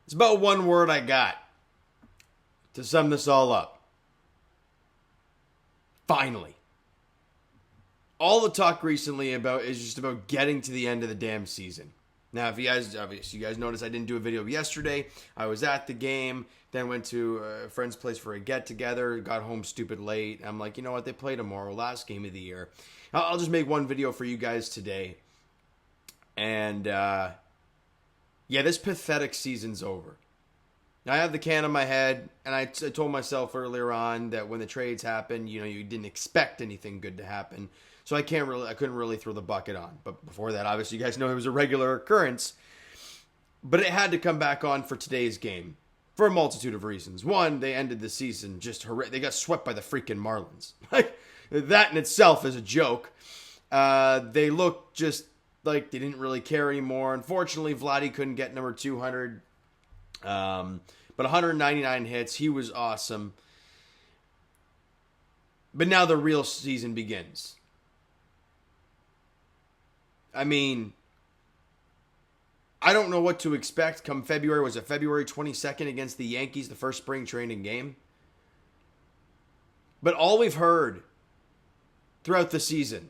It's about one word I got to sum this all up. Finally. All the talk recently about is just about getting to the end of the damn season. Now, if you guys noticed, I didn't do a video yesterday. I was at the game, then went to a friend's place for a get-together, got home stupid late. I'm like, you know what? They play tomorrow, last game of the year. I'll just make one video for you guys today. And, this pathetic season's over. Now, I have the can on my head, and I told myself earlier on that when the trades happened, you didn't expect anything good to happen. So I couldn't really throw the bucket on. But before that, obviously, you guys know it was a regular occurrence. But it had to come back on for today's game for a multitude of reasons. One, they ended the season just horrific. They got swept by the freaking Marlins. Like, that in itself is a joke. They looked just like they didn't really care anymore. Unfortunately, Vladdy couldn't get number 200. But 199 hits. He was awesome. But now the real season begins. I mean, I don't know what to expect come February. Was it February 22nd against the Yankees, the first spring training game? But all we've heard throughout the season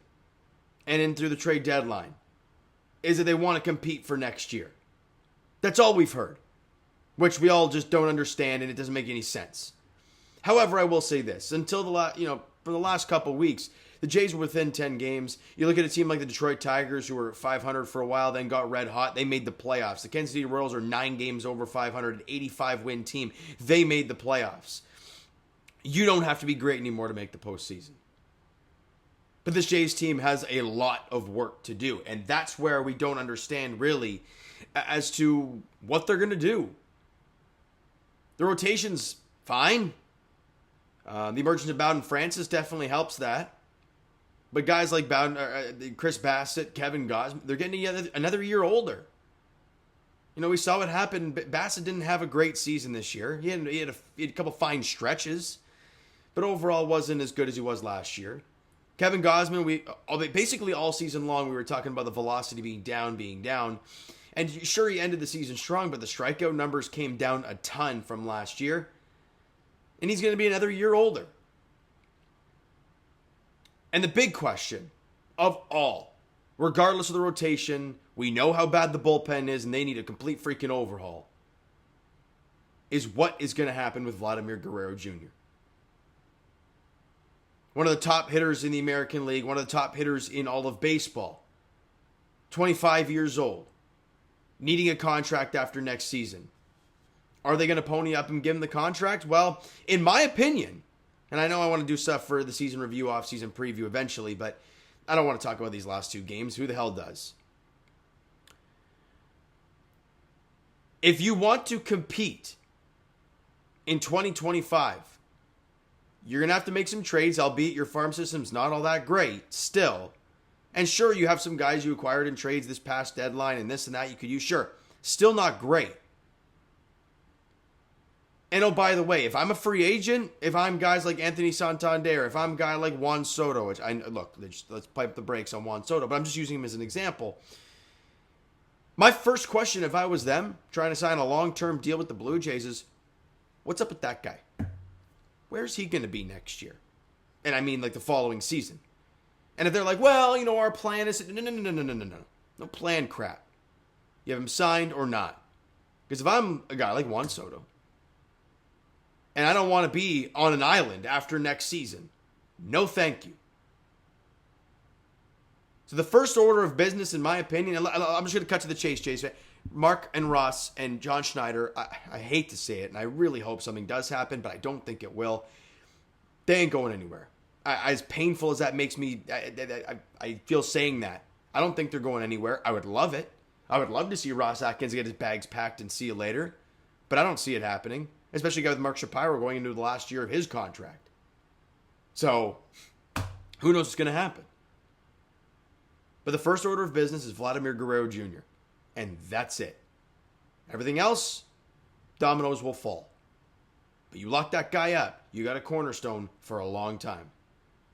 and in through the trade deadline is that they want to compete for next year. That's all we've heard, which we all just don't understand, and it doesn't make any sense. However, I will say this: until for the last couple weeks, the Jays were within 10 games. You look at a team like the Detroit Tigers, who were 500 for a while, then got red hot. They made the playoffs. The Kansas City Royals are 9 games over 500, an 85-win team. They made the playoffs. You don't have to be great anymore to make the postseason. But this Jays team has a lot of work to do, and that's where we don't understand really as to what they're going to do. The rotation's fine. The emergence of Bowden Francis definitely helps that. But guys like Bowden, Chris Bassett, Kevin Gausman, they're getting another year older. We saw what happened. Bassett didn't have a great season this year. He had a couple fine stretches, but overall wasn't as good as he was last year. Kevin Gausman, basically all season long we were talking about the velocity being down. And sure, he ended the season strong, but the strikeout numbers came down a ton from last year. And he's going to be another year older. And the big question of all, regardless of the rotation, we know how bad the bullpen is and they need a complete freaking overhaul, is what is going to happen with Vladimir Guerrero Jr. One of the top hitters in the American League, one of the top hitters in all of baseball. 25 years old. Needing a contract after next season. Are they going to pony up and give him the contract? Well, in my opinion, and I know I want to do stuff for the season review, off-season preview eventually, but I don't want to talk about these last 2 games. Who the hell does? If you want to compete in 2025, you're going to have to make some trades, albeit your farm system's not all that great still. And sure, you have some guys you acquired in trades this past deadline and this and that you could use. Sure, still not great. And oh, by the way, if I'm a free agent, if I'm guys like Anthony Santander, if I'm a guy like Juan Soto, which let's pipe the brakes on Juan Soto, but I'm just using him as an example. My first question, if I was them, trying to sign a long-term deal with the Blue Jays is, what's up with that guy? Where's he going to be next year? And I mean like the following season. And if they're like, well, our plan is... No. No plan crap. You have him signed or not. Because if I'm a guy like Juan Soto, and I don't want to be on an island after next season, no thank you. So the first order of business, in my opinion, I'm just going to cut to the chase. Mark and Ross and John Schneider, I hate to say it, and I really hope something does happen, but I don't think it will. They ain't going anywhere. As painful as that makes me, I feel saying that. I don't think they're going anywhere. I would love it. I would love to see Ross Atkins get his bags packed and see you later. But I don't see it happening. Especially a guy with Mark Shapiro going into the last year of his contract. So, who knows what's going to happen? But the first order of business is Vladimir Guerrero Jr. And that's it. Everything else, dominoes will fall. But you lock that guy up, you got a cornerstone for a long time.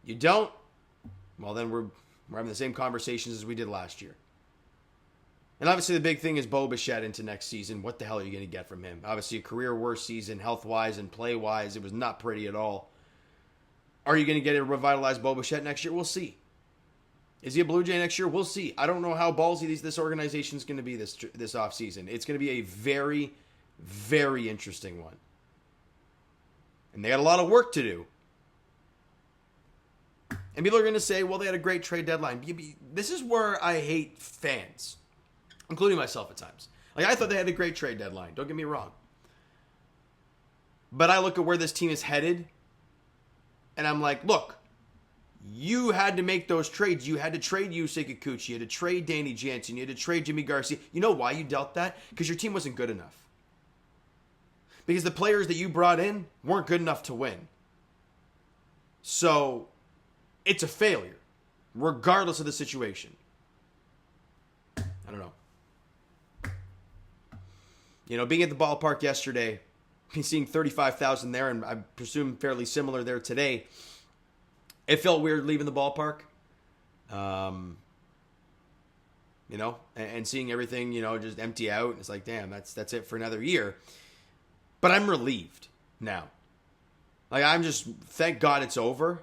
You don't, well then we're having the same conversations as we did last year. And obviously the big thing is Bo Bichette into next season. What the hell are you going to get from him? Obviously a career worst season, health-wise and play-wise. It was not pretty at all. Are you going to get a revitalized Bo Bichette next year? We'll see. Is he a Blue Jay next year? We'll see. I don't know how ballsy this organization is going to be this offseason. It's going to be a very, very interesting one. And they got a lot of work to do. And people are going to say, well, they had a great trade deadline. This is where I hate fans, including myself at times. Like, I thought they had a great trade deadline. Don't get me wrong. But I look at where this team is headed, and I'm like, look, you had to make those trades. You had to trade Yusei Kikuchi. You had to trade Danny Jansen. You had to trade Jimmy Garcia. You know why you dealt that? Because your team wasn't good enough. Because the players that you brought in weren't good enough to win. So it's a failure, regardless of the situation. I don't know. You know, being at the ballpark yesterday, seeing 35,000 there, and I presume fairly similar there today, it felt weird leaving the ballpark. You know, and seeing everything, you know, just empty out. It's like, damn, that's it for another year. But I'm relieved now. Like, I'm just, thank God it's over.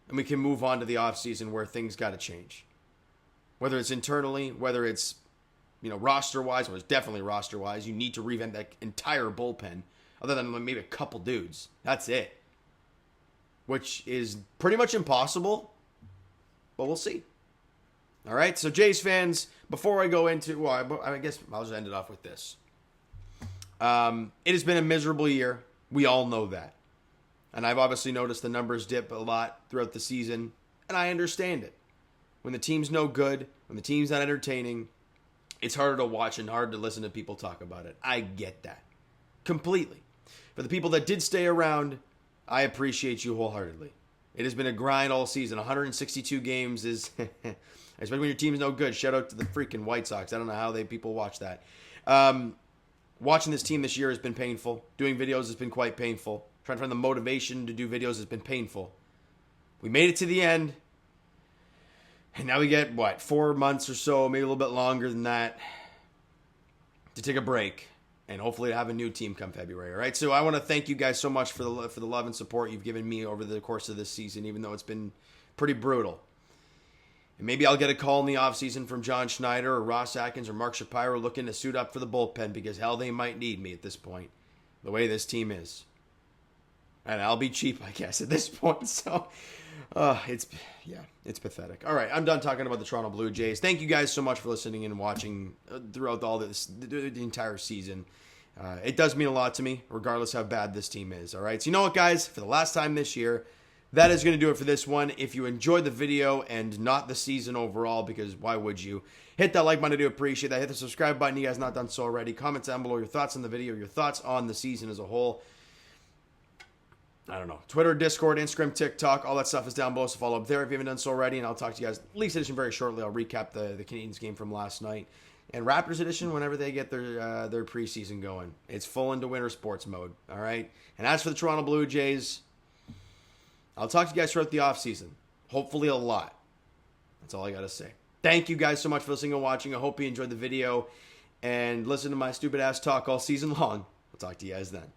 And we can move on to the offseason where things got to change. Whether it's internally, whether it's, you know, roster-wise, well, it's definitely roster-wise. You need to revamp that entire bullpen, other than maybe a couple dudes. That's it. Which is pretty much impossible, but we'll see. All right, so Jays fans, before I go into, well, I guess I'll just end it off with this. It has been a miserable year. We all know that. And I've obviously noticed the numbers dip a lot throughout the season, and I understand it. When the team's no good, when the team's not entertaining, it's harder to watch and hard to listen to people talk about it. I get that. Completely. For the people that did stay around, I appreciate you wholeheartedly. It has been a grind all season. 162 games is, especially when your team's no good. Shout out to the freaking White Sox. I don't know how people watch that. Watching this team this year has been painful. Doing videos has been quite painful. Trying to find the motivation to do videos has been painful. We made it to the end. And now we get, 4 months or so, maybe a little bit longer than that, to take a break. And hopefully to have a new team come February. All right, so I want to thank you guys so much for the love and support you've given me over the course of this season, even though it's been pretty brutal. And maybe I'll get a call in the offseason from John Schneider or Ross Atkins or Mark Shapiro looking to suit up for the bullpen, because hell, they might need me at this point, the way this team is. And I'll be cheap, I guess, at this point. So, it's pathetic. All right, I'm done talking about the Toronto Blue Jays. Thank you guys so much for listening and watching throughout all this, the entire season. It does mean a lot to me, regardless how bad this team is. All right, so you know what, guys? For the last time this year, that is going to do it for this one. If you enjoyed the video and not the season overall, because why would you? Hit that like button. I do appreciate that. Hit the subscribe button. You guys not done so already. Comment down below your thoughts on the video, your thoughts on the season as a whole. I don't know. Twitter, Discord, Instagram, TikTok, all that stuff is down below, so follow up there if you haven't done so already. And I'll talk to you guys Leafs Edition very shortly. I'll recap the Canadiens game from last night. And Raptors Edition whenever they get their preseason going. It's full into winter sports mode, all right? And as for the Toronto Blue Jays, I'll talk to you guys throughout the offseason. Hopefully a lot. That's all I got to say. Thank you guys so much for listening and watching. I hope you enjoyed the video and listen to my stupid ass talk all season long. I'll talk to you guys then.